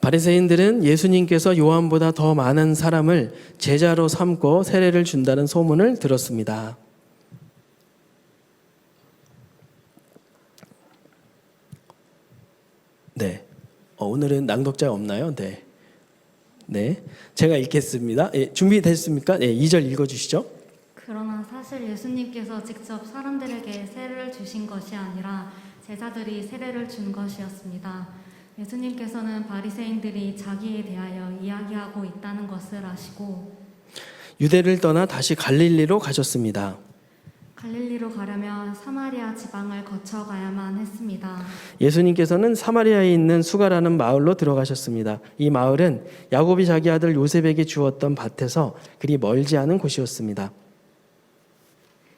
바리새인들은 예수님께서 요한보다 더 많은 사람을 제자로 삼고 세례를 준다는 소문을 들었습니다. 네. 오늘은 낭독자 없나요? 네. 네. 제가 읽겠습니다. 준비됐습니까? 2절 읽어주시죠. 그러나 사실 예수님께서 직접 사람들에게 세례를 주신 것이 아니라 제자들이 세례를 준 것이었습니다. 예수님께서는 바리새인들이 자기에 대하여 이야기하고 있다는 것을 아시고 유대를 떠나 다시 갈릴리로 가셨습니다. 갈릴리로 가려면 사마리아 지방을 거쳐가야만 했습니다. 예수님께서는 사마리아에 있는 수가라는 마을로 들어가셨습니다. 이 마을은 야곱이 자기 아들 요셉에게 주었던 밭에서 그리 멀지 않은 곳이었습니다.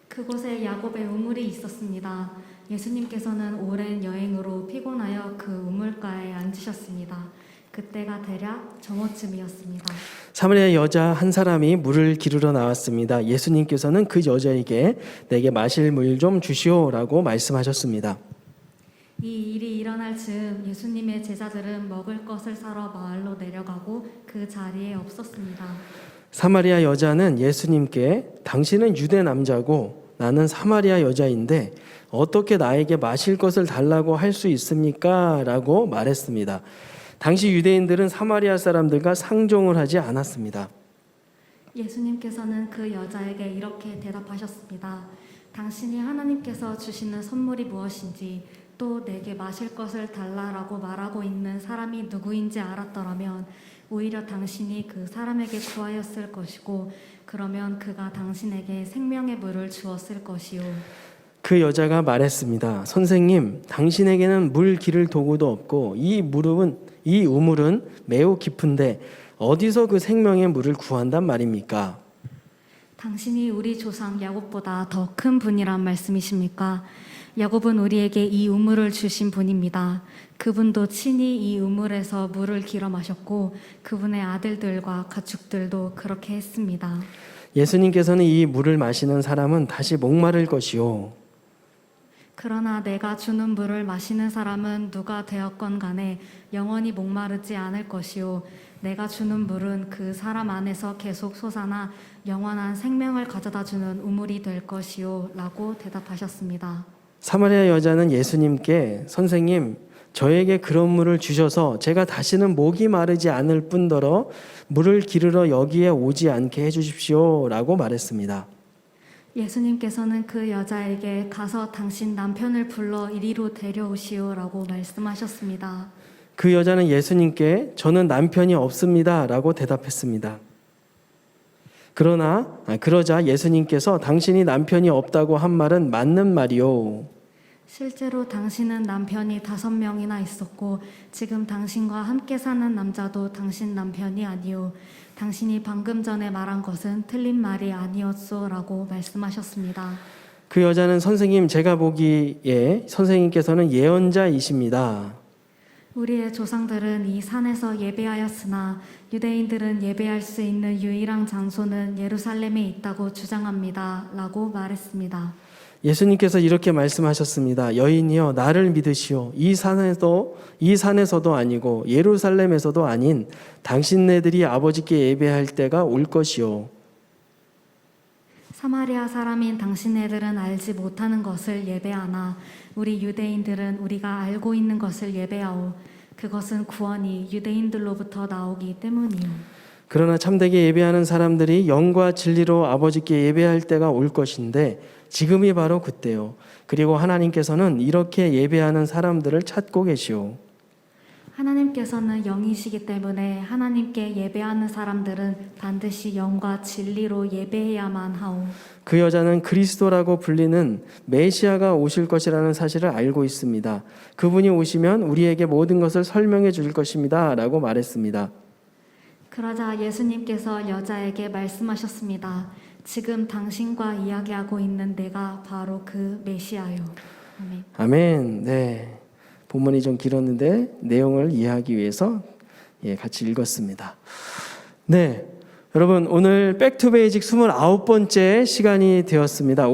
그곳에 야곱의 우물이 있었습니다. 예수님께서는 오랜 여행으로 피곤하여 그 우물가에 앉으셨습니다. 그때가 대략 정오쯤이었습니다. 사마리아 여자 한 사람이 물을 기르러 나왔습니다. 예수님께서는 그 여자에게 내게 마실 물 좀 주시오라고 말씀하셨습니다. 이 일이 일어날 즈음 예수님의 제자들은 먹을 것을 사러 마을로 내려가고 그 자리에 없었습니다. 사마리아 여자는 예수님께 당신은 유대 남자고 나는 사마리아 여자인데 어떻게 나에게 마실 것을 달라고 할 수 있습니까? 라고 말했습니다. 당시 유대인들은 사마리아 사람들과 상종을 하지 않았습니다. 예수님께서는 그 여자에게 이렇게 대답하셨습니다. 당신이 하나님께서 주시는 선물이 무엇인지 또 내게 마실 것을 달라라고 말하고 있는 사람이 누구인지 알았더라면 오히려 당신이 그 사람에게 구하였을 것이고 그러면 그가 당신에게 생명의 물을 주었을 것이요. 그 여자가 말했습니다. 선생님, 당신에게는 물 기를 도구도 없고 이 우물은 매우 깊은데 어디서 그 생명의 물을 구한단 말입니까? 당신이 우리 조상 야곱보다 더 큰 분이란 말씀이십니까? 야곱은 우리에게 이 우물을 주신 분입니다. 그분도 친히 이 우물에서 물을 길어 마셨고 그분의 아들들과 가축들도 그렇게 했습니다. 예수님께서는 이 물을 마시는 사람은 다시 목마를 것이요. 그러나 내가 주는 물을 마시는 사람은 누가 되었건 간에 영원히 목마르지 않을 것이요. 내가 주는 물은 그 사람 안에서 계속 솟아나 영원한 생명을 가져다 주는 우물이 될 것이요. 라고 대답하셨습니다. 사마리아 여자는 예수님께 선생님, 저에게 그런 물을 주셔서 제가 다시는 목이 마르지 않을 뿐더러 물을 기르러 여기에 오지 않게 해주십시오 라고 말했습니다. 예수님께서는 그 여자에게 가서 당신 남편을 불러 이리로 데려오시오 라고 말씀하셨습니다. 그 여자는 예수님께 저는 남편이 없습니다 라고 대답했습니다. 그러자 예수님께서 당신이 남편이 없다고 한 말은 맞는 말이요. 실제로 당신은 남편이 5명이나 있었고 지금 당신과 함께 사는 남자도 당신 남편이 아니요. 당신이 방금 전에 말한 것은 틀린 말이 아니었소 라고 말씀하셨습니다. 그 여자는 선생님, 제가 보기에 선생님께서는 예언자이십니다. 우리의 조상들은 이 산에서 예배하였으나 유대인들은 예배할 수 있는 유일한 장소는 예루살렘에 있다고 주장합니다. 라고 말했습니다. 예수님께서 이렇게 말씀하셨습니다. 여인이여 나를 믿으시오. 이 산에서도 아니고 예루살렘에서도 아닌 당신네들이 아버지께 예배할 때가 올 것이요. 사마리아 사람인 당신네들은 알지 못하는 것을 예배하나 우리 유대인들은 우리가 알고 있는 것을 예배하오. 그것은 구원이 유대인들로부터 나오기 때문이요. 그러나 참되게 예배하는 사람들이 영과 진리로 아버지께 예배할 때가 올 것인데 지금이 바로 그때요. 그리고 하나님께서는 이렇게 예배하는 사람들을 찾고 계시오. 하나님께서는 영이시기 때문에 하나님께 예배하는 사람들은 반드시 영과 진리로 예배해야만 하오. 그 여자는 그리스도라고 불리는 메시아가 오실 것이라는 사실을 알고 있습니다. 그분이 오시면 우리에게 모든 것을 설명해 줄 것입니다. 라고 말했습니다. 그러자 예수님께서 여자에게 말씀하셨습니다. 지금 당신과 이야기하고 있는 내가 바로 그 메시아요. 아멘. 아멘. 네. 본문이 좀 길었는데 내용을 이해하기 위해서 같이 읽었습니다. 네. 여러분, 오늘 백투베이직 29번째 시간이 되었습니다.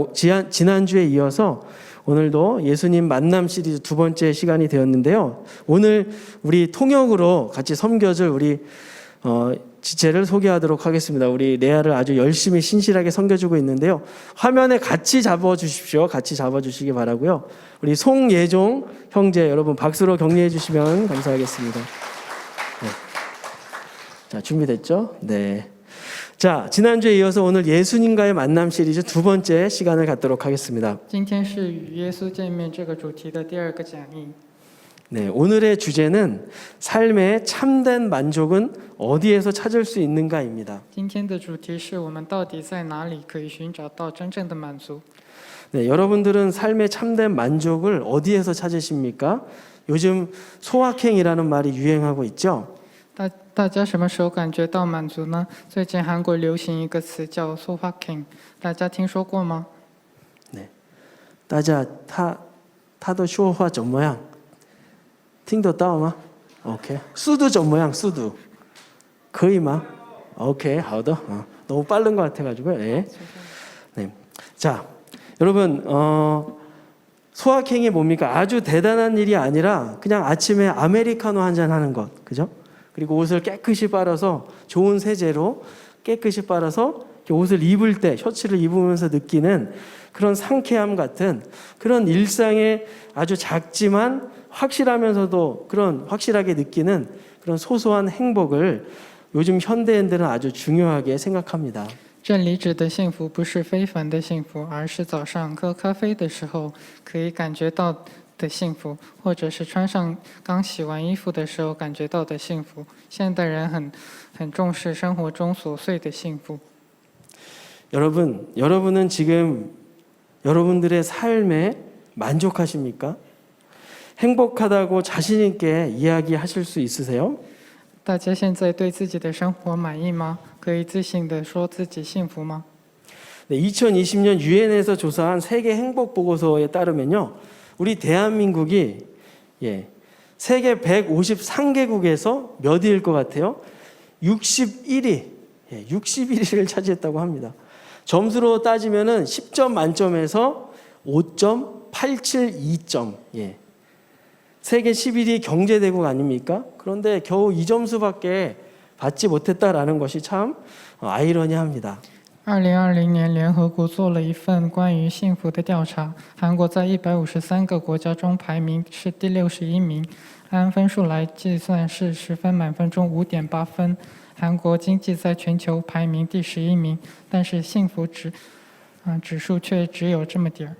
지난주에 이어서 오늘도 예수님 만남 시리즈 두 번째 시간이 되었는데요. 오늘 우리 통역으로 같이 섬겨줄 우리 지체를 소개하도록 하겠습니다. 우리 레아를 아주 열심히 신실하게 섬겨주고 있는데요. 화면에 같이 잡아주십시오. 같이 잡아주시기 바라고요. 우리 송예종 형제 여러분 박수로 격려해 주시면 감사하겠습니다. 네. 자, 준비됐죠? 네. 자, 지난주에 이어서 오늘 예수님과의 만남 시리즈 두 번째 시간을 갖도록 하겠습니다. 今天是与耶稣见面这个主题的第二个讲义。 네, 오늘의 주제는 삶의 참된 만족은 어디에서 찾을 수 있는가입니다. 今天的主题是我们到底在哪里可以寻找到真正的满足？ 네, 여러분들은 삶의 참된 만족을 어디에서 찾으십니까? 요즘 소확행이라는 말이 유행하고 있죠. 大家什么时候感觉到满足呢？最近韩国流行一个词叫 "sohwaking"， 大家听说过吗？ 大家他的说话怎么样？听得到吗？ OK， 速度怎么样？速度可以吗？ OK， 好的。 너무 빠른 것 같아가지고요. 네. 네. 자, 여러분 소확행이 뭡니까? 아주 대단한 일이 아니라 그냥 아침에 아메리카노 한 잔 하는 것, 그죠? 그리고 옷을 깨끗이 빨아서 좋은 세제로 깨끗이 빨아서 옷을 입을 때 셔츠를 입으면서 느끼는 그런 상쾌함 같은 그런 일상의 아주 작지만 확실하면서도 그런 확실하게 느끼는 그런 소소한 행복을 요즘 현대인들은 아주 중요하게 생각합니다. 这里指的幸福不是非凡的幸福，而是早上喝咖啡的时候可以感觉到的幸福，或者是穿上刚洗完衣服的时候感觉到的幸福。现代人很重视生活中琐碎的幸福。 여러분은 지금 여러분들의 삶에 만족하십니까? 행복하다고 자신 있게 이야기하실 수 있으세요? 大家现在对自己的生活满意吗？可以自信地说自己幸福吗？ 네, 2020년 유엔에서 조사한 세계 행복 보고서에 따르면요, 우리 대한민국이 세계 153개국에서 몇 위일 것 같아요? 61위, 61위를 차지했다고 합니다. 점수로 따지면은 10점 만점에서 5.872점. 세계 11위 경제대국 아닙니까? 그런데 겨우 이 점수밖에 받지 못했다라는 것이 참 아이러니합니다. 2020年，联合国做了一份关于幸福的调查。韩国在153个国家中排名是第61名，按分数来计算是10分满分中5.8分。韩国经济在全球排名第11名，但是幸福指数却只有这么点儿。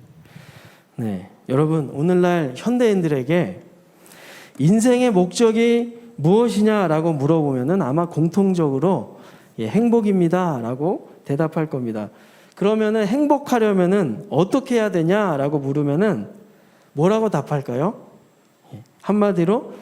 네, 여러분 오늘날 현대인들에게 인생의 목적이 무엇이냐라고 물어보면은 아마 공통적으로 행복입니다라고 대답할 겁니다. 그러면은 행복하려면은 어떻게 해야 되냐라고 물으면은 뭐라고 답할까요? 한마디로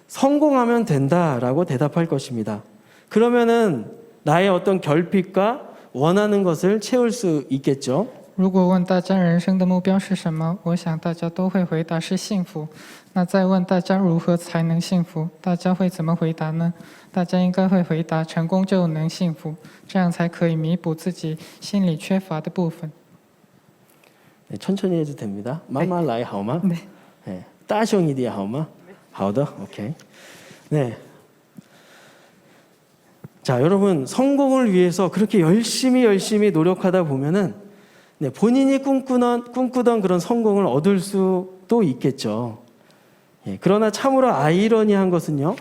성공하면 된다라고 대답할 것입니다. 그러면은 나의 어떤 결핍과 원하는 것을 채울 수 있겠죠. 如果问大家人生的目标是什么，我想大家都会回答是幸福。那再问大家如何才能幸福，大家会怎么回答呢？大家应该会回答成功就能幸福，这样才可以弥补自己心里缺乏的部分。 네, 천천히 해도 됩니다. 마마 라이 하오마? 네. 네. 따숑이디 하오마? 好的, 오케이. 네. 자, 여러분 성공을 위해서 그렇게 열심히 노력하다 보면은 본인이 꿈꾸던 그런 성공을 얻을 수도 있겠죠. 그러나 참으로 아이러니한 것은요,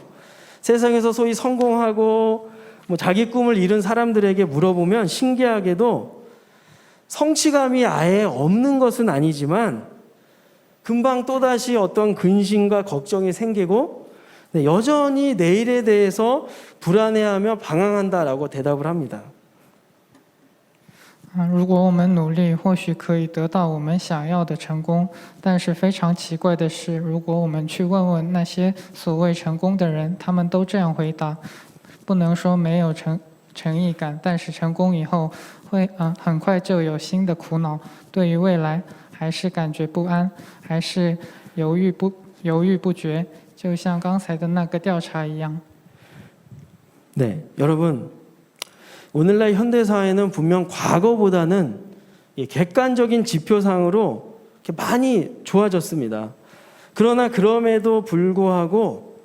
세상에서 소위 성공하고 자기 꿈을 이룬 사람들에게 물어보면 신기하게도 성취감이 아예 없는 것은 아니지만 금방 또다시 어떤 근심과 걱정이 생기고 여전히 내일에 대해서 불안해하며 방황한다라고 대답을 합니다. 如果我们努力，或许可以得到我们想要的成功。但是非常奇怪的是，如果我们去问问那些所谓成功的人，他们都这样回答：不能说没有诚意感，但是成功以后会很快就有新的苦恼，对于未来还是感觉不安，还是犹豫不决，就像刚才的那个调查一样。 네, 여러분 오늘날 현대 사회는 분명 과거보다는 객관적인 지표상으로 많이 좋아졌습니다. 그러나 그럼에도 불구하고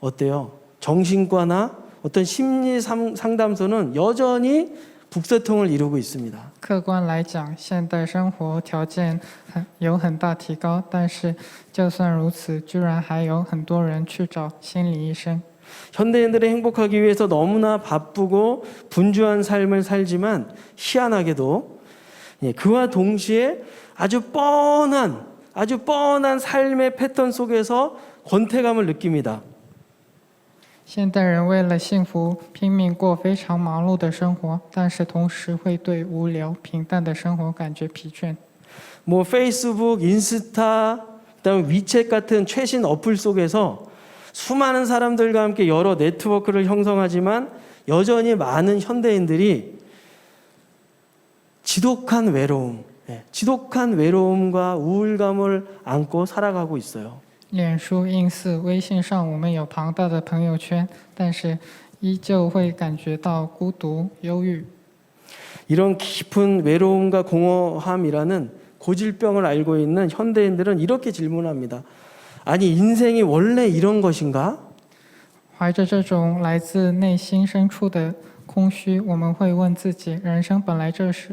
어때요? 정신과나 어떤 심리 상담소는 여전히 북새통을 이루고 있습니다. 客观来讲，现代生活条件有很大提高，但是就算如此，居然还有很多人去找心理医生。 현대인들이 행복하기 위해서 너무나 바쁘고 분주한 삶을 살지만 희한하게도 그와 동시에 아주 뻔한 삶의 패턴 속에서 권태감을 느낍니다. 现代人为了幸福拼命过非常忙碌的生活，但是同时会对无聊平淡的生活感觉疲倦。 뭐 페이스북, 인스타, 그다음 위챗 같은 최신 어플 속에서 수많은 사람들과 함께 여러 네트워크를 형성하지만 여전히 많은 현대인들이 지독한 외로움과 우울감을 안고 살아가고 있어요. 脸书、ins、微信上，我们有庞大的朋友圈，但是依旧会感觉到孤独、忧郁。 이런 깊은 외로움과 공허함이라는 고질병을 알고 있는 현대인들은 이렇게 질문합니다. 아니, 인생이 원래 이런 것인가? 怀着这种来自内心深处的空虚，我们会问自己：人生本来就是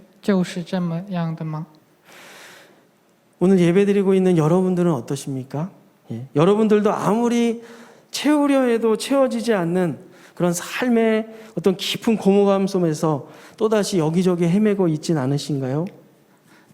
这么样的吗？ 오늘 예배드리고 있는 여러분들은 어떠십니까? 여러분들도 아무리 채우려 해도 채워지지 않는 그런 삶의 어떤 깊은 공허감 속에서 또다시 여기저기 헤매고 있진 않으신가요?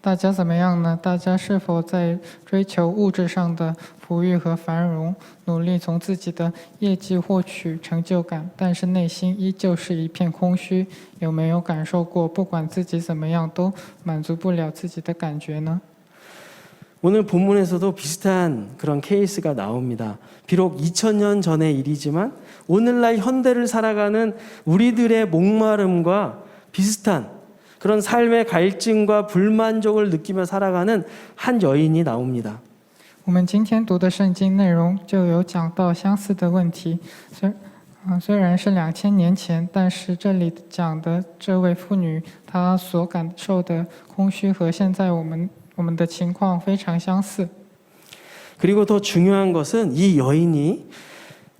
大家怎么样呢？大家是否在追求物质上的富裕和繁荣，努力从自己的业绩获取成就感，但是内心依旧是一片空虚？有没有感受过，不管自己怎么样，都满足不了自己的感觉呢？ 오늘 본문에서도 비슷한 그런 케이스가 나옵니다. 비록 2000년 전의 일이지만 오늘날 현대를 살아가는 우리들의 목마름과 비슷한 그런 삶의 갈증과 불만족을 느끼며 살아가는 한 여인이 나옵니다. 我们今天读的圣经内容就有讲到相似的问题，虽然是2000年前，但是这里讲的这位妇女，她所感受的空虚和现在我们的情况非常相似。 그리고 더 중요한 것은 이 여인이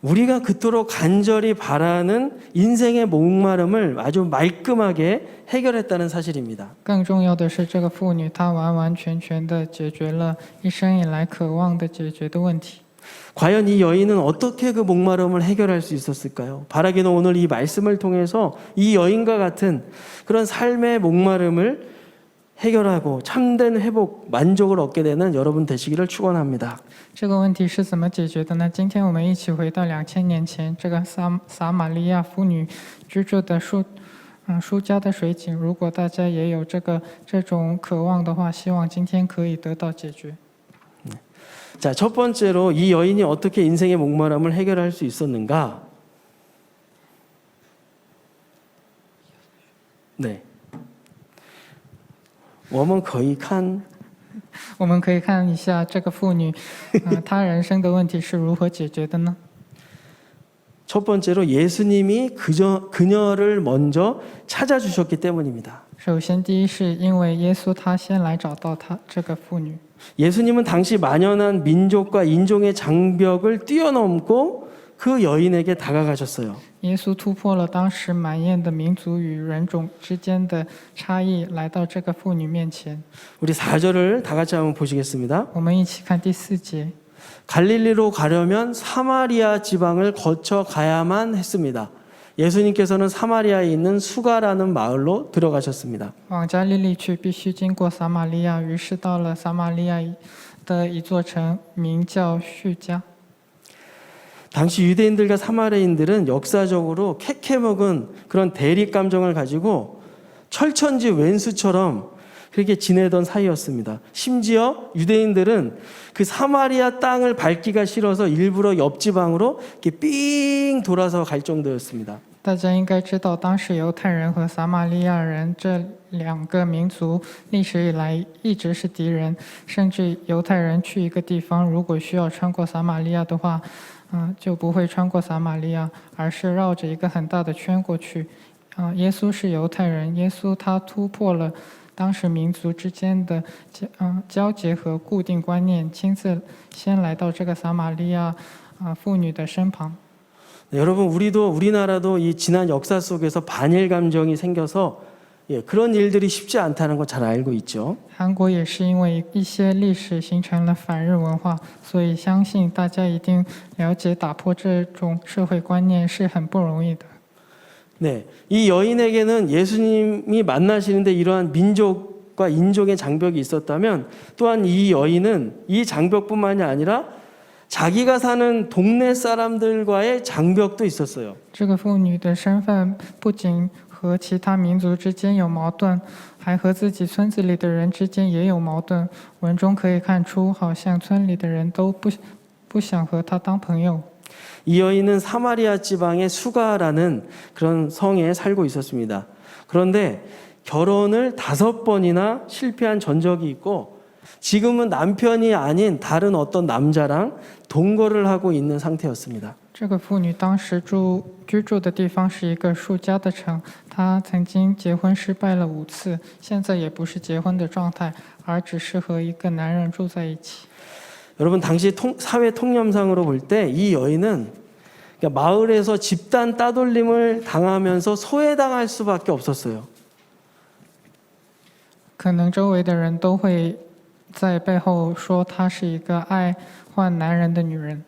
우리가 그토록 간절히 바라는 인생의 목마름을 아주 말끔하게 해결했다는 사실입니다. 更重要的是，这个妇女她完完全全的解决了一生以来渴望的解决的问题。 과연 이 여인은 어떻게 그 목마름을 해결할 수 있었을까요? 바라기는 오늘 이 말씀을 통해서 이 여인과 같은 그런 삶의 목마름을 해결하고 참된 회복, 만족을 얻게 되는 여러분 되시기를 축원합니다. 这个问题是怎么解决的呢？今天我们一起回到2000年前，这个撒玛利亚妇女居住的舒家的水井。如果大家也有这种渴望的话，希望今天可以得到解决。 자, 첫 번째로 이 여인이 어떻게 인생의 목마름을 해결할 수 있었는가? 네. 我们可以看我们可以看一下这个妇女，她人生的问题是如何解决的呢？ 첫 번째로 예수님이 그녀를 먼저 찾아주셨기 때문입니다. 首先，第一是因为耶稣他先来找到她这个妇女。 예수님은 당시 만연한 민족과 인종의 장벽을 뛰어넘고 그 여인에게 다가가셨어요. 耶稣突破了当时满宴的民族与人种之间的差异，来到这个妇女面前。 우리 4절을 다 같이 한번 보시겠습니다. 我们一起看第4节。 갈릴리로 가려면 사마리아 지방을 거쳐 가야만 했습니다. 예수님께서는 사마리아에 있는 수가라는 마을로 들어가셨습니다. 往加利利去，必须经过撒玛利亚。于是到了撒玛利亚的一座城，名叫叙加。 당시 유대인들과 사마리아인들은 역사적으로 캐캐먹은 그런 대립 감정을 가지고 철천지 왼수처럼 그렇게 지내던 사이였습니다. 심지어 유대인들은 그 사마리아 땅을 밟기가 싫어서 일부러 옆 지방으로 이렇게 삥 돌아서 갈 정도였습니다. 大家应该知道，当时犹太人和撒玛利亚人这两个民族历史以来一直是敌人，甚至犹太人去一个地方，如果需要穿过撒玛利亚的话，就不会穿过撒玛利亚，而是绕着一个很大的圈过去。耶稣是犹太人，耶稣他突破了当时民族之间的交结和固定观念，亲自先来到这个撒玛利亚妇女的身旁。 네, 여러분 우리나라도 이 지난 역사 속에서 반일 감정이 생겨서 그런 일들이 쉽지 않다는 거 잘 알고 있죠. 韩国也是因为一些历史形成了反日文化，所以相信大家一定了解打破这种社会观念是很不容易的。 네, 이 여인에게는 예수님이 만나시는데 이러한 민족과 인종의 장벽이 있었다면 또한 이 여인은 이 장벽뿐만이 아니라 자기가 사는 동네 사람들과의 장벽도 있었어요. 这个妇女的身份不仅和其他民族之间有矛盾，还和自己村子里的人之间也有矛盾。文中可以看出，好像村里的人都不想和她当朋友。 이 여인은 사마리아 지방의 수가라는 그런 성에 살고 있었습니다. 그런데 결혼을 5번이나 실패한 전적이 있고 지금은 남편이 아닌 다른 어떤 남자랑 동거를 하고 있는 상태였습니다. 这个妇女当时居住的地方是一个树家的城，她曾经结婚失败了5次，现在也不是结婚的状态，而只是和一个男人住在一起。 여러분 당시 사회 통념상으로 볼 때 이 여인은 그러니까 마을에서 집단 따돌림을 당하면서 소외당할 수밖에 없었어요. 可能周围的人都会在背后说她是一个爱换男人的女人。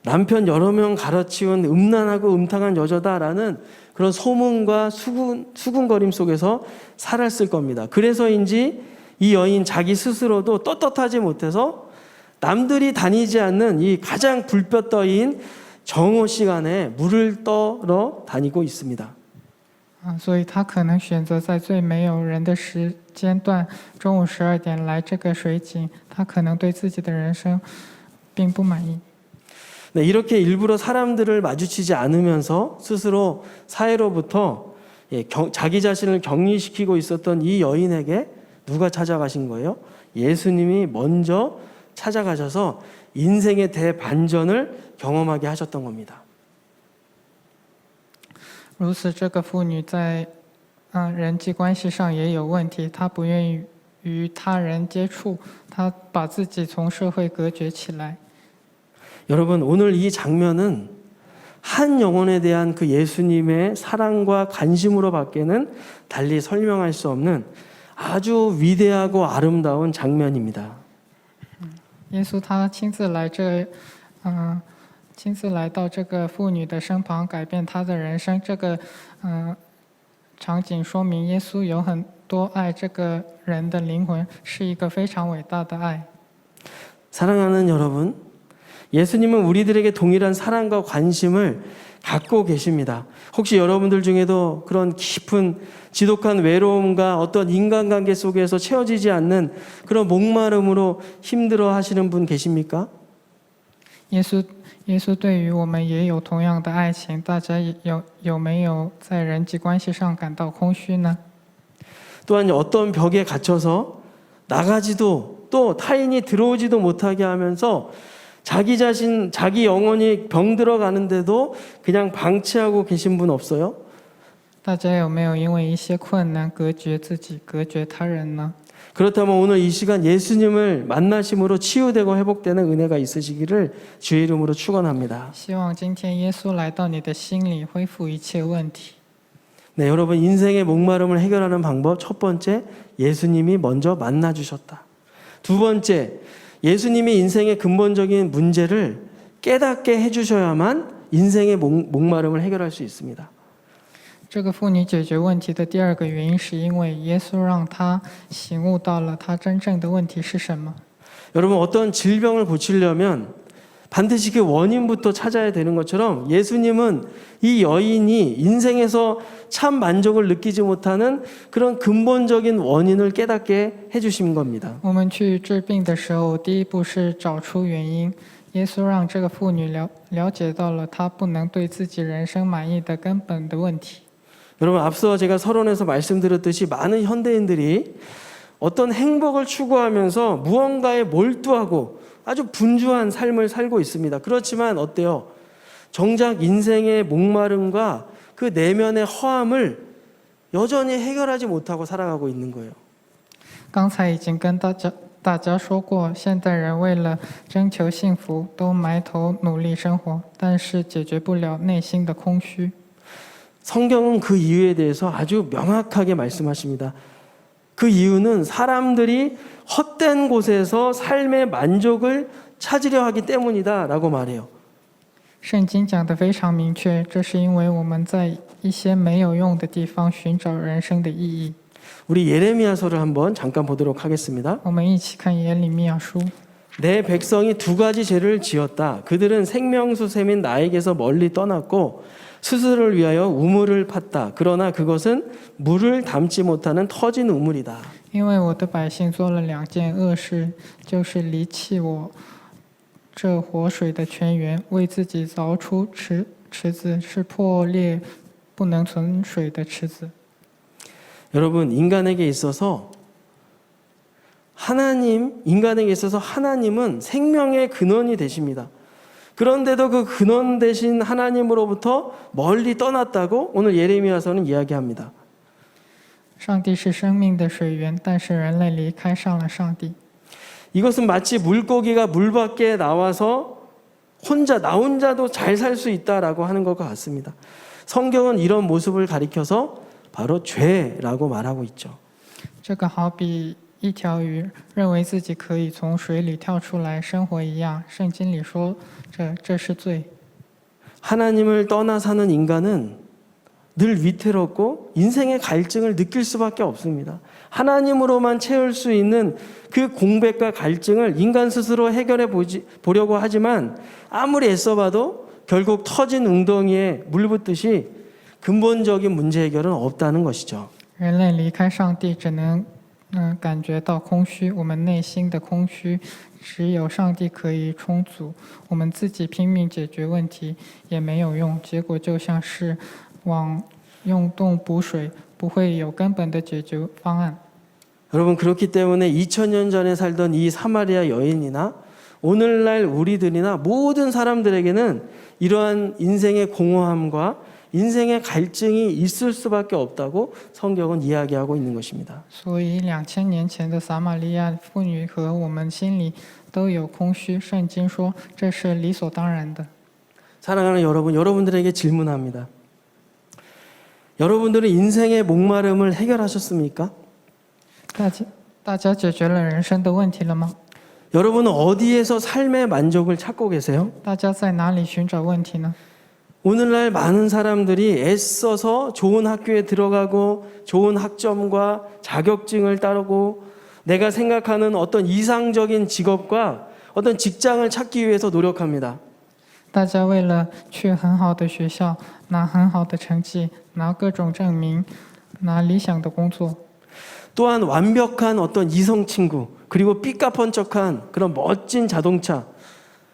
남편 여러 명 갈아치운 음란하고 음탕한 여자다라는 그런 소문과 수군거림 속에서 살았을 겁니다. 그래서인지 이 여인 자기 스스로도 떳떳하지 못해서 남들이 다니지 않는 이 가장 불볕더위인 정오 시간에 물을 떠러 다니고 있습니다. 所以她可能选择在最没有人的时间段，中午12点来这个水井。她可能对自己的人生并不满意。 네, 이렇게 일부러 사람들을 마주치지 않으면서 스스로 사회로부터 자기 자신을 격리시키고 있었던 이 여인에게 누가 찾아가신 거예요? 예수님이 먼저 찾아가셔서 인생의 대반전을 경험하게 하셨던 겁니다. 如此，这个妇女在人际关系上也有问题，她不愿意与他人接触，她把自己从社会隔绝起来。 여러분 오늘 이 장면은 한 영혼에 대한 그 예수님의 사랑과 관심으로 밖에는 달리 설명할 수 없는 아주 위대하고 아름다운 장면입니다. 耶稣他亲自来到这个妇女的身旁，改变她的人生。这个场景说明耶稣有很多爱这个人的灵魂，是一个非常伟大的爱。 사랑하는 여러분, 예수님은 우리들에게 동일한 사랑과 관심을 갖고 계십니다. 혹시 여러분들 중에도 그런 깊은 지독한 외로움과 어떤 인간관계 속에서 채워지지 않는 그런 목마름으로 힘들어 하시는 분 계십니까? 耶稣对于我们也有同样的爱情，大家有没有在人际关系上感到空虚呢？ 또한 어떤 벽에 갇혀서 나가지도 또 타인이 들어오지도 못하게 하면서 자기 자신, 자기 영혼이 병들어 가는데도 그냥 방치하고 계신 분 없어요? 大家有没有因为一些困难隔绝自己、隔绝他人呢？ 그렇다면 오늘 이 시간 예수님을 만나심으로 치유되고 회복되는 은혜가 있으시기를 주의 이름으로 축원합니다. 希望今天耶稣来到你的心里，恢复一切问题。 네, 여러분 인생의 목마름을 해결하는 방법 첫 번째, 예수님이 먼저 만나 주셨다. 두 번째, 예수님이 인생의 근본적인 문제를 깨닫게 해 주셔야만 인생의 목마름을 해결할 수 있습니다. 这个妇女解决问题的第二个原因，是因为耶稣让她醒悟到了她真正的问题是什么。 여러분 어떤 질병을 고치려면 반드시 그 원인부터 찾아야 되는 것처럼 예수님은 이 여인이 인생에서 참 만족을 느끼지 못하는 그런 근본적인 원인을 깨닫게 해주신 겁니다. 我们去治病的时候，第一步是找出原因。耶稣让这个妇女了解到了她不能对自己人生满意的根本的问题。 여러분 앞서 제가 서론에서 말씀드렸듯이 많은 현대인들이 어떤 행복을 추구하면서 무언가에 몰두하고 아주 분주한 삶을 살고 있습니다. 그렇지만 어때요? 정작 인생의 목마름과 그 내면의 허함을 여전히 해결하지 못하고 살아가고 있는 거예요. 刚才已经跟大家说过，现代人为了征求幸福，都埋头努力生活，但是解决不了内心的空虚。 성경은 그 이유에 대해서 아주 명확하게 말씀하십니다. 그 이유는 사람들이 헛된 곳에서 삶의 만족을 찾으려 하기 때문이다라고 말해요. 圣经讲得非常明确，这是因为我们在一些没有用的地方寻找人生的意义。 우리 예레미야서를 한번 잠깐 보도록 하겠습니다. 我们一起看耶利米亚书。 내 백성이 두 가지 죄를 지었다. 그들은 생명수 샘인 나에게서 멀리 떠났고 스스로를 위하여 우물을 팠다. 그러나 그것은 물을 담지 못하는 터진 우물이다. 因为我的百姓做了2件恶事，就是离弃我这活水的泉源，为自己凿出池子，是破裂不能存水的池子。 여러분, 인간에게 있어서 하나님은 생명의 근원이 되십니다. 그런데도 그 근원 되신 하나님으로부터 멀리 떠났다고 오늘 예레미야서는 이야기합니다. 上帝是生命的水源，但是人类离开上了上帝。 이것은 마치 물고기가 물 밖에 나와서 나 혼자도 잘 살 수 있다라고 하는 것과 같습니다. 성경은 이런 모습을 가리켜서 바로 죄라고 말하고 있죠. 这个好比一条鱼认为自己可以从水里跳出来生活一样，圣经里说这是罪。 하나님을 떠나 사는 인간은 늘 위태롭고 인생의 갈증을 느낄 수밖에 없습니다. 하나님으로만 채울 수 있는 그 공백과 갈증을 인간 스스로 해결해 보려고 하지만 아무리 애써봐도 결국 터진 웅덩이에 물 붓듯이 근본적인 문제 해결은 없다는 것이죠. 人类离开上帝，只能感觉到空虚，我们内心的空虚，只有上帝可以充足。我们自己拼命解决问题也没有用，结果就像是用洞补水，不会有根本的解决方案。 여러분, 그렇기 때문에 2000년 전에 살던 이 사마리아 여인이나 오늘날 우리들이나 모든 사람들에게는 이러한 인생의 공허함과 인생의 갈증이 있을 수밖에 없다고 성경은 이야기하고 있는 것입니다. 所以2000年前的撒玛利亚妇女和我们心里都有空虚，圣经说这是理所当然的。 사랑하는 여러분, 여러분들에게 질문합니다. 여러분들은 인생의 목마름을 해결하셨습니까? 大家解决了人生的问题了吗？ 여러분은 어디에서 삶의 만족을 찾고 계세요? 大家在哪里寻找问题呢？ 오늘날 많은 사람들이 애써서 좋은 학교에 들어가고 좋은 학점과 자격증을 따르고 내가 생각하는 어떤 이상적인 직업과 어떤 직장을 찾기 위해서 노력합니다. 大家为了去很好的学校，拿很好的成绩，拿各种证明，拿理想的工作。 또한 완벽한 어떤 이성 친구, 그리고 삐까뻔쩍한 그런 멋진 자동차,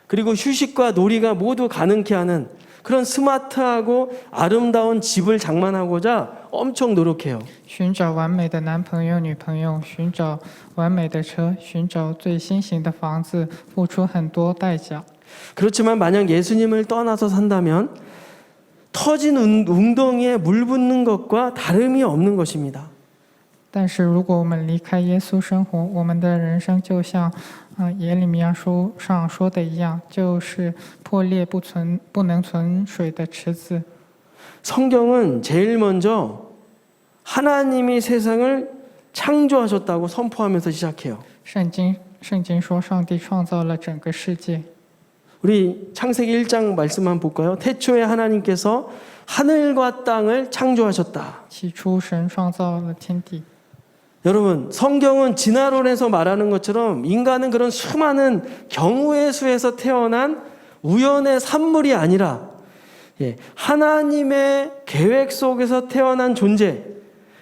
그리고 휴식과 놀이가 모두 가능케 하는 그런 스마트하고 아름다운 집을 장만하고자 엄청 노력해요. 寻找完美的男朋友、女朋友，寻找完美的车，寻找最新型的房子，付出很多代价。 그렇지만 만약 예수님을 떠나서 산다면 터진 웅덩이에 물 붓는 것과 다름이 없는 것입니다. 但是如果我们离开耶稣生活，我们的人生就像耶利米亚书上说的一样，就是破裂不能存水的池子。 성경은 제일 먼저 하나님이 세상을 창조하셨다고 선포하면서 시작해요. 圣经说，上帝创造了整个世界。 우리 창세기 1장 말씀 한번 볼까요? 태초에 하나님께서 하늘과 땅을 창조하셨다. 起初，神创造了天地。 여러분, 성경은 진화론에서 말하는 것처럼 인간은 그런 수많은 경우의 수에서 태어난 우연의 산물이 아니라 하나님의 계획 속에서 태어난 존재.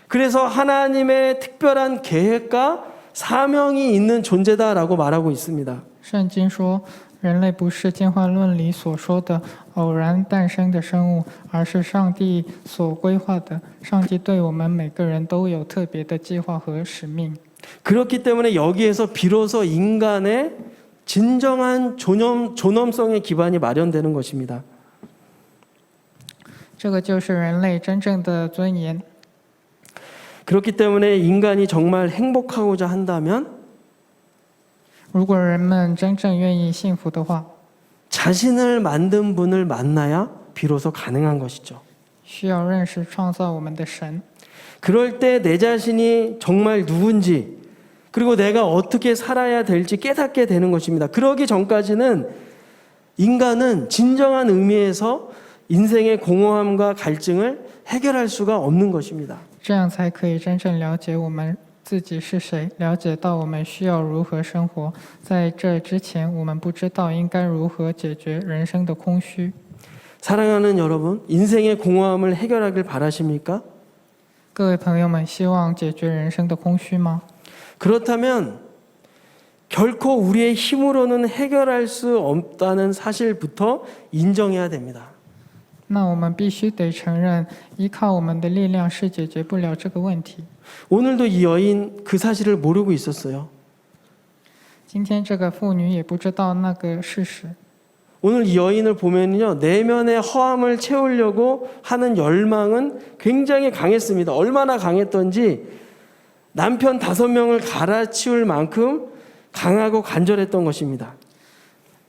그래서 하나님의 특별한 계획과 사명이 있는 존재다라고 말하고 있습니다. 圣经说，人类不是进化论里所说的偶然诞生的生物，而是上帝所规划的。上帝对我们每个人都有特别的计划和使命。 그렇기 때문에 여기에서 비로소 인간의 진정한 존엄성의 기반이 마련되는 것입니다. 这个就是人类真正的尊严。 그렇기 때문에 인간이 정말 행복하고자 한다면 如果人们真正愿意幸福的话， 자신을 만든 분을 만나야 비로소 가능한 것이죠. 需要认识创造我们的神。 그럴 때 내 자신이 정말 누군지 그리고 내가 어떻게 살아야 될지 깨닫게 되는 것입니다. 그러기 전까지는 인간은 진정한 의미에서 인생의 공허함과 갈증을 해결할 수가 없는 것입니다. 这样才可以真正了解我们自己是谁，了解到我们需要如何生活。在这之前，我们不知道应该如何解决人生的空虚。 사랑하는 여러분, 인생의 공허함을 해결하길 바라십니까? 各位朋友们，希望解决人生的空虚吗？ 그렇다면 결코 우리의 힘으로는 해결할 수 없다는 사실부터 인정해야 됩니다. 那我们必须得承认，依靠我们的力量是解决不了这个问题。 오늘도 이 여인 그 사실을 모르고 있었어요. 今天这个妇女也不知道那个事实。 오늘 이 여인을 보면요, 내면의 허함을 채우려고 하는 열망은 굉장히 강했습니다. 얼마나 강했던지 남편 5명을 갈아치울 만큼 강하고 간절했던 것입니다.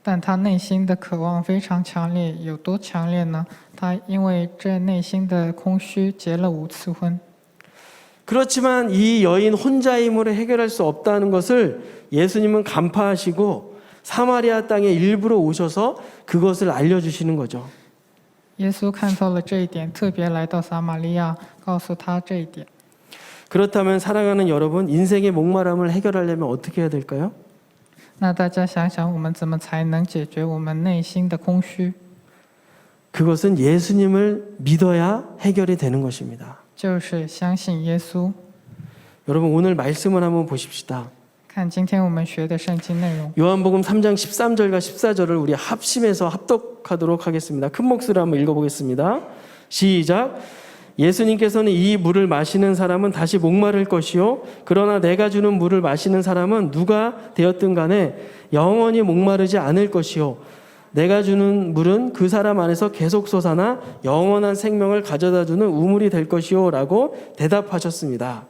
但她内心的渴望非常强烈，有多强烈呢？她因为这内心的空虚，结了5次婚。 그렇지만 이 여인 혼자의 힘으로 해결할 수 없다는 것을 예수님은 간파하시고 사마리아 땅에 일부러 오셔서 그것을 알려주시는 거죠. 耶稣看到了这一点，特别来到撒玛利亚，告诉他这一点。 그렇다면 사랑하는 여러분, 인생의 목마름을 해결하려면 어떻게 해야 될까요? 那大家想想，我们怎么才能解决我们内心的空虚？ 그것은 예수님을 믿어야 해결이 되는 것입니다. 就是相信耶稣。 여러분, 오늘 말씀을 한번 보십시다. 看今天我们学的圣经内容， 요한복음 3장 13절과 14절을 우리 합심해서 합독하도록 하겠습니다. 큰 목소리로 한번 읽어보겠습니다. 시작. 예수님께서는 이 물을 마시는 사람은 다시 목마를 것이요 그러나 내가 주는 물을 마시는 사람은 누가 되었든 간에 영원히 목마르지 않을 것이요 내가 주는 물은 그 sa람 안에서 계속 솟아나 영원한 생명을 가져다주는 우물이 될 것이요 라고 대답하셨습니다.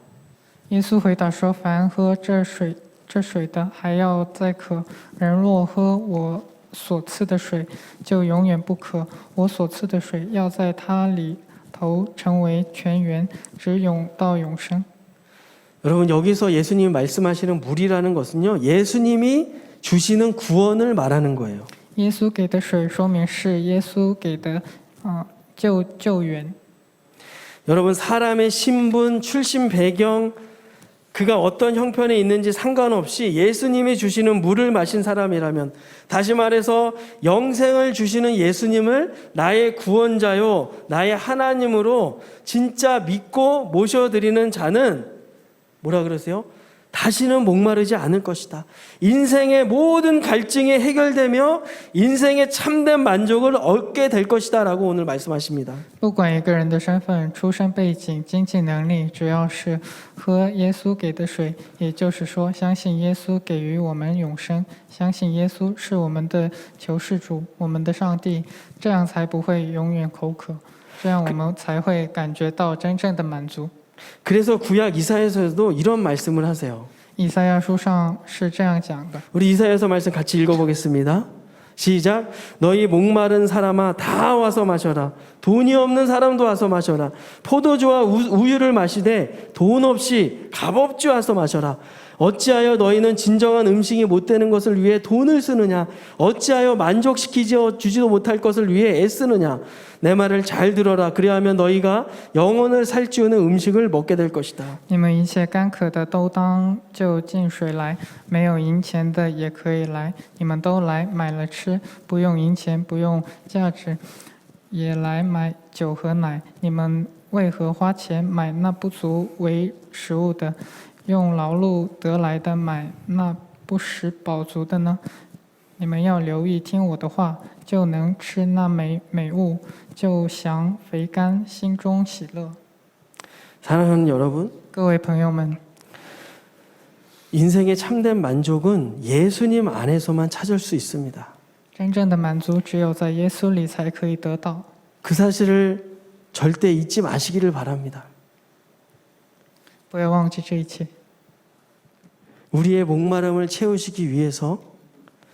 耶稣回答说：“凡喝这水的，还要再渴；人若喝我所赐的水，就永远不渴。我所赐的水要在他里头成为泉源，直涌到永生。” 여러분, 여기서 예수님이 말씀하시는 물이라는 것은요, 예수님이 주시는 구원을 말하는 거예요. 耶稣给的水，说明是耶稣给的救援。 여러분, 사람의 신분, 출신 배경, 그가 어떤 형편에 있는지 상관없이 예수님이 주시는 물을 마신 사람이라면, 다시 말해서 영생을 주시는 예수님을 나의 구원자요, 나의 하나님으로 진짜 믿고 모셔드리는 자는 뭐라 그러세요? 다시는 목마르지 않을 것이다. 인생의 모든 갈증이 해결되며 인생의 참된 만족을 얻게 될 것이다 라고 오늘 말씀하십니다. 不管一个人的身份、出身背景、经济能力，只要是喝耶稣给的水，也就是说，相信耶稣给予我们永生，相信耶稣是我们的救世主、我们的上帝，这样才不会永远口渴，这样我们才会感觉到真正的满足。 그래서 구약 이사야서에서도 이런 말씀을 하세요. 以赛亚书上是这样讲的。 우리 이사야서 말씀 같이 읽어보겠습니다. 시작. 너희 목마른 사람아 다 와서 마셔라. 돈이 없는 사람도 와서 마셔라. 포도주와 우유를 마시되 돈 없이 값없이 와서 마셔라. 어찌하여 너희는 진정한 음식이 못 되는 것을 위해 돈을 쓰느냐? 어찌하여 만족시키지도 못할 것을 위해 애쓰느냐? 내 말을 잘 들어라. 그리하면 너희가 영혼을 살찌우는 음식을 먹게 될 것이다. 你们一切干渴的都当就近水来，没有银钱的也可以来，你们都来买了吃，不用银钱，不用价值，也来买酒和奶。你们为何花钱买那不足为食物的？ 用劳碌得来的买那不使饱足的呢？你们要留意听我的话，就能吃那美物，就享肥甘，心中喜乐。 사랑하는 여러분, 各位朋友们， 인생의 참된 만족은 예수님 안에서만 찾을 수 있습니다. 真正的满足只有在耶稣里才可以得到。 그 사실을 절대 잊지 마시기를 바랍니다. 不要忘记这一切。 우리의 목마름을 채우시기 위해서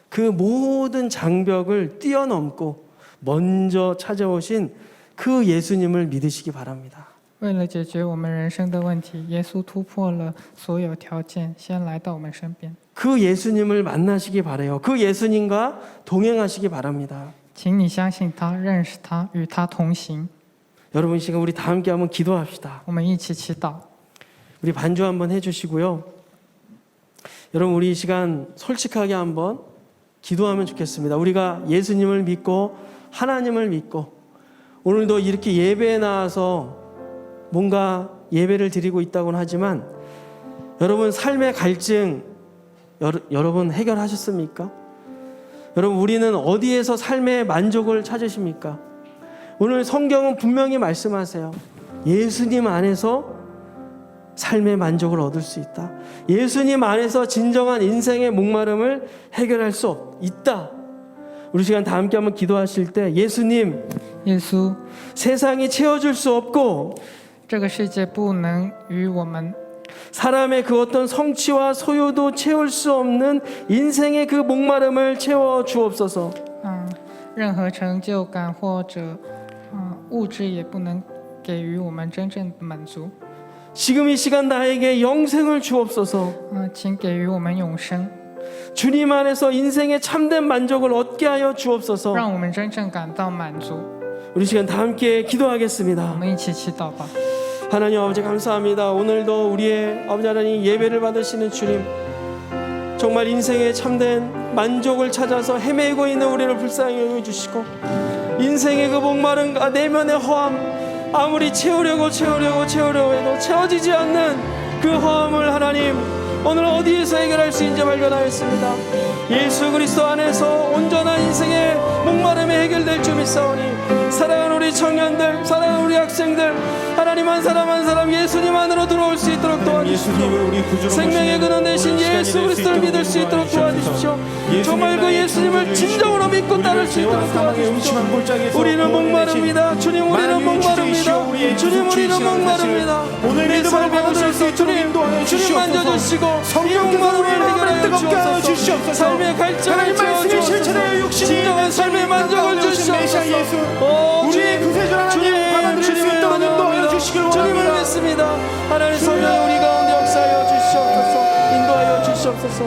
그 모든 장벽을 뛰어넘고 먼저 찾아오신 그 예수님을 믿으시기 바랍니다. 为了解决我们人生的问题，耶稣突破了所有条件，先来到我们身边。 그 예수님을 만나시기 바라요. 그 예수님과 동행하시기 바랍니다. 请你相信他，认识他，与他同行。 여러분 이 시간 우리 다 함께 한번 기도합시다. 我们一起祈祷。 우리 반주 한번 해주시고요. 여러분 우리 이 시간 솔직하게 한번 기도하면 좋겠습니다. 우리가 예수님을 믿고 하나님을 믿고 오늘도 이렇게 예배에 나와서 뭔가 예배를 드리고 있다고는 하지만 여러분 삶의 갈증 여러분 해결하셨습니까? 여러분 우리는 어디에서 삶의 만족을 찾으십니까? 오늘 성경은 분명히 말씀하세요. 예수님 안에서 삶의 만족을 얻을 수 있다. 예수님 안에서 진정한 인생의 목마름을 해결할 수 있다. 우리 시간 다 함께 한번 기도하실 때 예수님 耶稣， 세상이 채워줄 수 없고 这个世界不能与我们 사람의 그 어떤 성취와 소유도 채울 수 없는 인생의 그 목마름을 채워 주옵소서. 任何成就感或者物质也不能给予我们真正的满足。 지금 이 시간 나에게 영생을 주옵소서. 请给予我们永生， 주님 안에서 인생의 참된 만족을 얻게 하여 주옵소서. 让我们真正感到满足。 우리 시간 다 함께 我 기도하겠습니다. 们一起祈祷吧。 하나님 아버지 감사합니다. 오늘도 우리의 아버지 하나님 예배를 받으시는 주님, 정말 인생의 참된 만족을 찾아서 헤매고 있는 우리를 불쌍히 여겨주시고 인생의 그 목마름과 내면의 허함 아무리 채우려고 해도 채워지지 않는 그 허함을 하나님 오늘 어디에서 해결할 수 있는지 발견하였습니다. 예수 그리스도 안에서 온전한 인생의 목마름이 해결될 줄 믿사오니 사랑하는 우리 청년들, 사랑하는 우리 학생들, 하나님 한 사람 예수님 안으로 들어올 수 있도록 도와주십시오. 생명의 근원 되신 예수 그리스도를 믿을 수 있도록 도와주십시오. 정말 그 예수님을 진정으로 믿고 따를 수 있도록 도와주십시오. 우리는 목마릅니다. 주님 우리는 목마릅니다. 주님 우리는 목마릅니다. 내 삶에 얻을수 주님 만져주시고 이 목마름을 해결하여 주옵소서. 삶의 갈증을 채워주옵소서. 진정한 삶의 만족을 주시옵소서. 우리의 구세주를 하나님 받아들일 수 있도록 인도하여 주시길 주님을 원합니다. 믿습니다. 하나님 성령 우리 가운데 역사하여 주시옵소서. 인도하여 주시옵소서.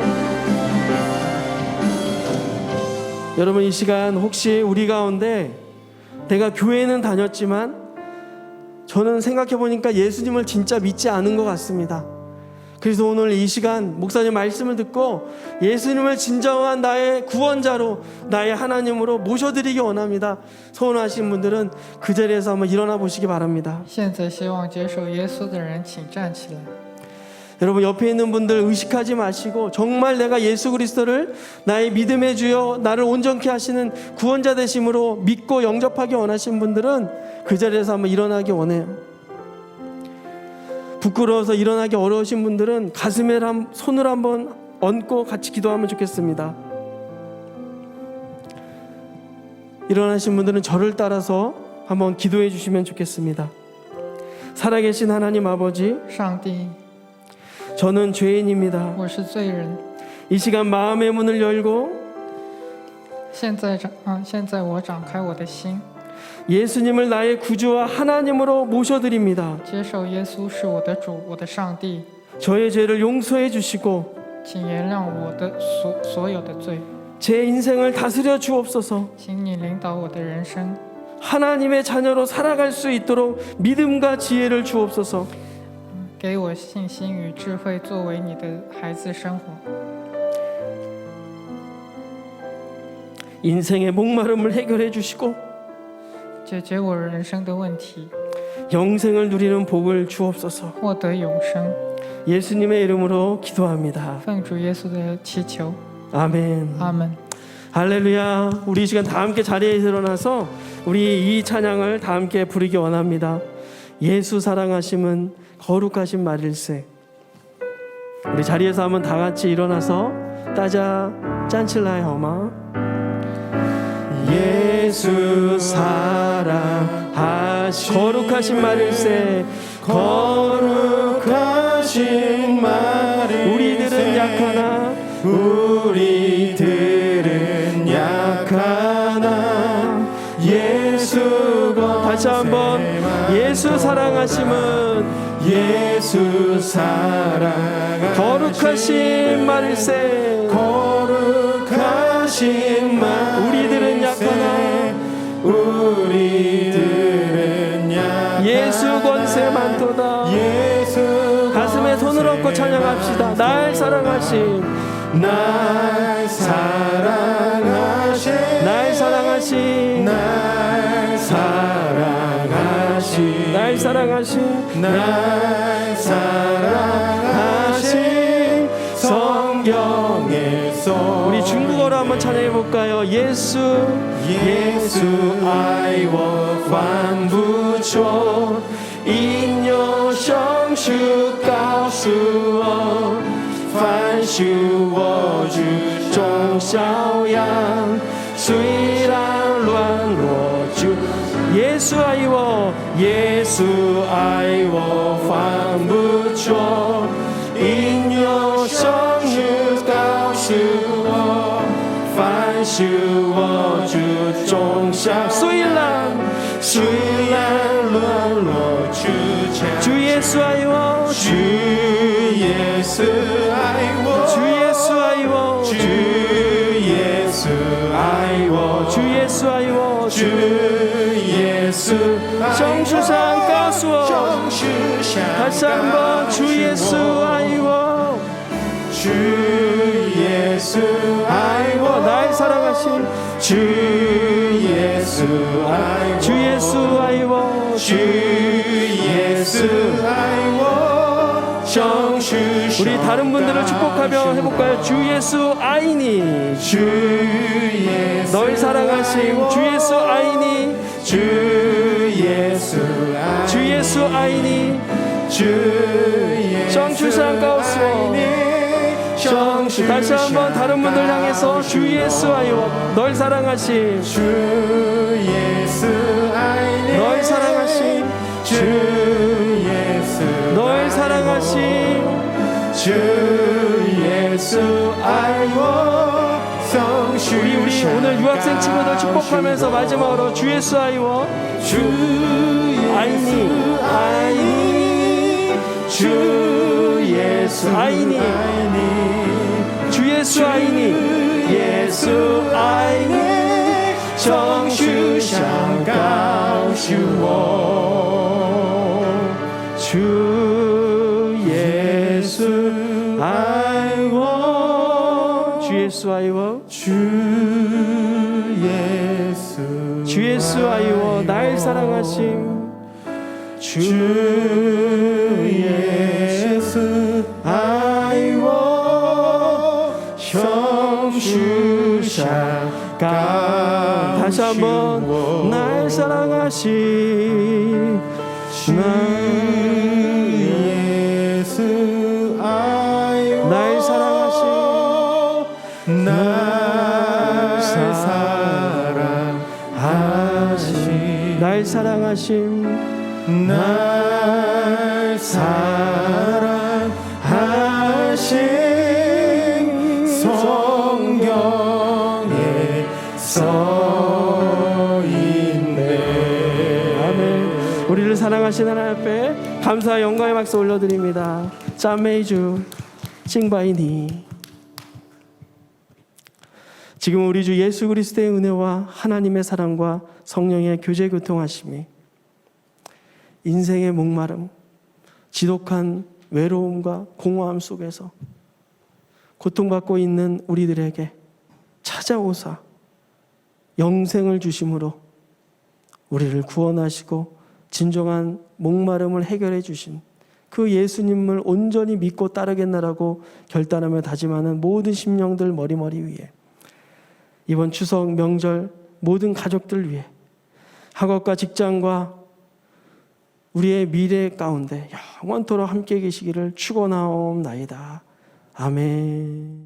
여러분 이 시간 혹시 우리 가운데 내가 교회는 다녔지만 저는 생각해 보니까 예수님을 진짜 믿지 않은 것 같습니다. 그래서 오늘 이 시간 목사님 말씀을 듣고 예수님을 진정한 나의 구원자로 나의 하나님으로 모셔드리기 원합니다. 소원하신 분들은 그 자리에서 한번 일어나 보시기 바랍니다. 现在希望接受耶稣的人，请站起来。 여러분 옆에 있는 분들 의식하지 마시고 정말 내가 예수 그리스도를 나의 믿음의 주여 나를 온전케 하시는 구원자 되심으로 믿고 영접하기 원하신 분들은 그 자리에서 한번 일어나기 원해요. 부끄러워서 일어나기 어려우신 분들은 가슴에 손을 한번 얹고 같이 기도하면 좋겠습니다. 일어나신 분들은 저를 따라서 한번 기도해 주시면 좋겠습니다. 살아계신 하나님 아버지, 上帝， 저는 죄인입니다. 我是罪人， 이 시간 마음의 문을 열고 现在我展开我的心， 예수님을 나의 구주와 하나님으로 모셔드립니다. 接受耶稣是我的主，我的上帝， 저의 죄를 용서해 주시고 请原谅我的所有的罪， 제 인생을 다스려 주옵소서. 请你领导我的人生， 하나님의 자녀로 살아갈 수 있도록 믿음과 지혜를 주옵소서. 给我信心与智慧，作为你的孩子生活。 인생의 목마름을 해결해 주시고 解决我人生的问题， 영생을 누리는 복을 주옵소서. 获得永生。 예수님의 이름으로 기도합니다. 奉主耶稣的祈求， 아멘. 阿门。 할렐루야. 우리 이 시간 다 함께 자리에 일어나서 우리 이 찬양을 다 함께 부르기 원합니다. 예수 사랑하심은 거룩하신 말일세. 우리 자리에서 한번 다 같이 일어나서 따자 짠칠라의 허마. 예수 사랑하심 거룩하신 말일세. 거룩하신 하신 말을 우리들은 약하나 우리들은 약하나 예수 다시 한번 예수 사랑하심은 예수 사랑하심 거룩하신 말일세 거룩하신 말일세 우리들은 약하나 우리들은 약하나 예수 권세 많도다 예수 가슴에 손을 얹고 찬양합시다. 날 사랑하신 날 사랑하신 날 사랑하신 날 사랑하신 날 사랑하신 날 사랑하신 성경에서 우리 중국어로 한번 찬양해 볼까요? 예수 爱我反不错，因有圣书告诉我，凡属我之中小羊，虽然软弱就예수爱我耶稣爱我反不错，因有圣书告诉我，凡属我之中小羊，虽然软弱就强，주 예수爱我主耶稣爱我，주 예수爱我主耶稣爱我，주 예수爱我主耶稣圣书上告诉我다시 한번 주 예수爱我주 예수爱我， 날 사랑하신 주 예수爱我， 주 예수爱我주 예수爱我，圣书上 우리 다른 분들을 축복하며 해볼까요? 주 예수 아이니 주 예수 널 사랑하심 주 예수 아이니 주 예수 주 예수 아이니 圣书上告诉我 다시 한번 다른 분들 향해서 주 예수 아이워 널 사랑하심 주 예수 아이니 널 사랑하심 주 예수 널 사랑하심 주 예수 아이워 우리 오늘 유학생 친구들 축복하면서 마지막으로 주 예수 아이워 주 아이니 아이니 주 예수 아이니 주 예수 아이니 예수 아이니 圣书上告诉我 주 예수爱我 주 예수 아이워 주 예수 주 예수 아이워 날 사랑하심 주 예수 아이워 성수상 다시 한번 날 사랑하심 주 예수 아이워 날 사랑하심 날 사랑하심 날 사랑하심 날 사랑하신 성경에 써있네. 아멘. 우리를 사랑하시는 하나님 앞에 감사와 영광의 박수 올려드립니다. 짠메이주 칭바이니 지금 우리 주 예수 그리스도의 은혜와 하나님의 사랑과 성령의 교제 교통하심이 인생의 목마름, 지독한 외로움과 공허함 속에서 고통받고 있는 우리들에게 찾아오사 영생을 주심으로 우리를 구원하시고 진정한 목마름을 해결해 주신 그 예수님을 온전히 믿고 따르겠나라고 결단하며 다짐하는 모든 심령들 머리머리 위에 이번 추석 명절 모든 가족들 위해 학업과 직장과 우리의 미래 가운데 영원토록 함께 계시기를 축원하옵나이다. 아멘.